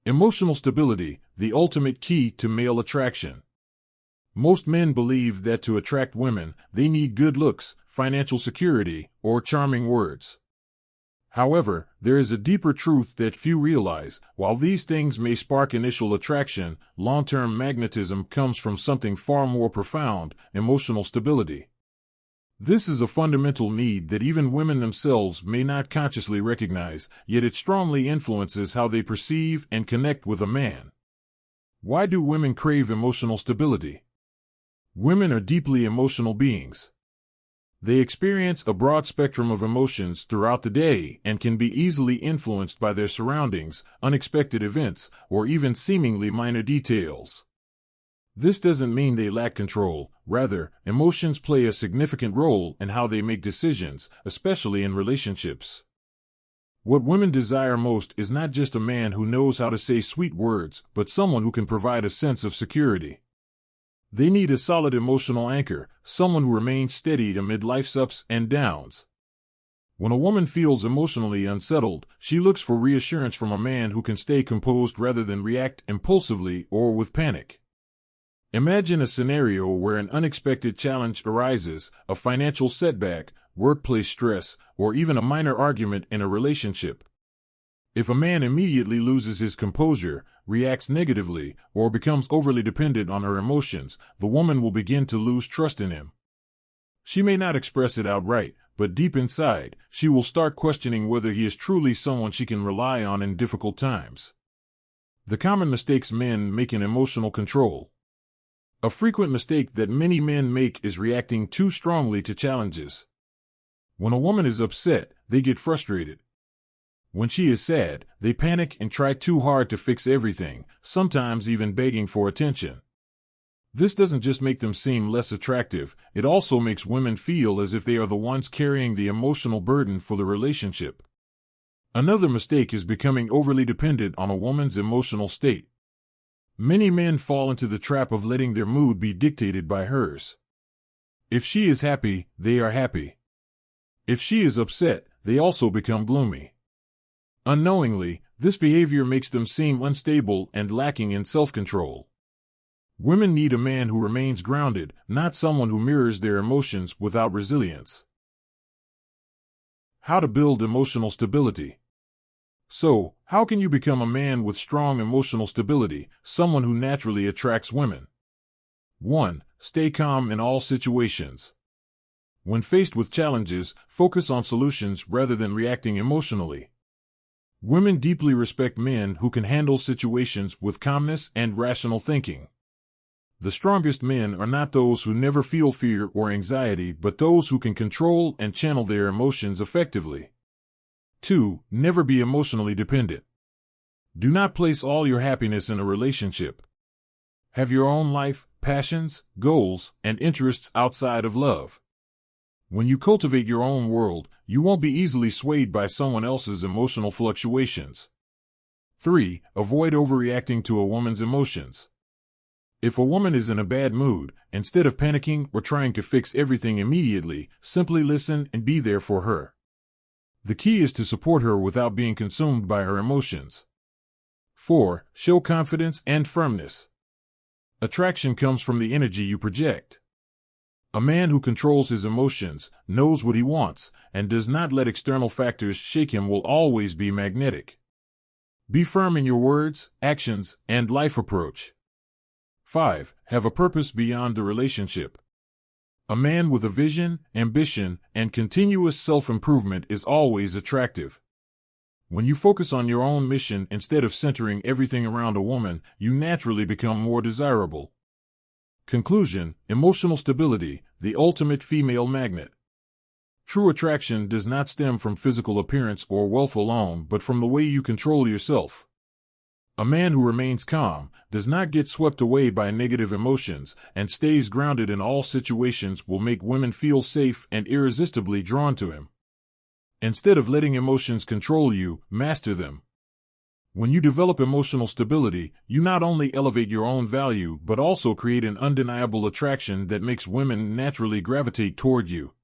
Emotional stability, the ultimate key to male attraction. Most men believe that to attract women, they need good looks, financial security, or charming words. However, there is a deeper truth that few realize. While these things may spark initial attraction, long-term magnetism comes from something far more profound: emotional stability. This is a fundamental need that even women themselves may not consciously recognize, yet it strongly influences how they perceive and connect with a man. Why do women crave emotional stability? Women are deeply emotional beings. They experience a broad spectrum of emotions throughout the day and can be easily influenced by their surroundings, unexpected events, or even seemingly minor details. This doesn't mean they lack control. Rather, emotions play a significant role in how they make decisions, especially in relationships. What women desire most is not just a man who knows how to say sweet words, but someone who can provide a sense of security. They need a solid emotional anchor, someone who remains steady amid life's ups and downs. When a woman feels emotionally unsettled, she looks for reassurance from a man who can stay composed rather than react impulsively or with panic. Imagine a scenario where an unexpected challenge arises: a financial setback, workplace stress, or even a minor argument in a relationship. If a man immediately loses his composure, reacts negatively, or becomes overly dependent on her emotions, the woman will begin to lose trust in him. She may not express it outright, but deep inside, she will start questioning whether he is truly someone she can rely on in difficult times. The common mistakes men make in emotional control. A frequent mistake that many men make is reacting too strongly to challenges. When a woman is upset, they get frustrated. When she is sad, they panic and try too hard to fix everything, sometimes even begging for attention. This doesn't just make them seem less attractive, it also makes women feel as if they are the ones carrying the emotional burden for the relationship. Another mistake is becoming overly dependent on a woman's emotional state. Many men fall into the trap of letting their mood be dictated by hers. If she is happy, they are happy. If she is upset, they also become gloomy. Unknowingly, this behavior makes them seem unstable and lacking in self-control. Women need a man who remains grounded, not someone who mirrors their emotions without resilience. How to build emotional stability. So, how can you become a man with strong emotional stability, someone who naturally attracts women? 1. Stay calm in all situations. When faced with challenges, focus on solutions rather than reacting emotionally. Women deeply respect men who can handle situations with calmness and rational thinking. The strongest men are not those who never feel fear or anxiety, but those who can control and channel their emotions effectively. 2. Never be emotionally dependent. Do not place all your happiness in a relationship. Have your own life, passions, goals, and interests outside of love. When you cultivate your own world, you won't be easily swayed by someone else's emotional fluctuations. 3. Avoid overreacting to a woman's emotions. If a woman is in a bad mood, instead of panicking or trying to fix everything immediately, simply listen and be there for her. The key is to support her without being consumed by her emotions. 4. Show confidence and firmness. Attraction comes from the energy you project. A man who controls his emotions, knows what he wants, and does not let external factors shake him will always be magnetic. Be firm in your words, actions, and life approach. 5. Have a purpose beyond the relationship. A man with a vision, ambition, and continuous self-improvement is always attractive. When you focus on your own mission instead of centering everything around a woman, you naturally become more desirable. Conclusion: emotional stability, the ultimate female magnet. True attraction does not stem from physical appearance or wealth alone, but from the way you control yourself. A man who remains calm, does not get swept away by negative emotions, and stays grounded in all situations will make women feel safe and irresistibly drawn to him. Instead of letting emotions control you, master them. When you develop emotional stability, you not only elevate your own value but also create an undeniable attraction that makes women naturally gravitate toward you.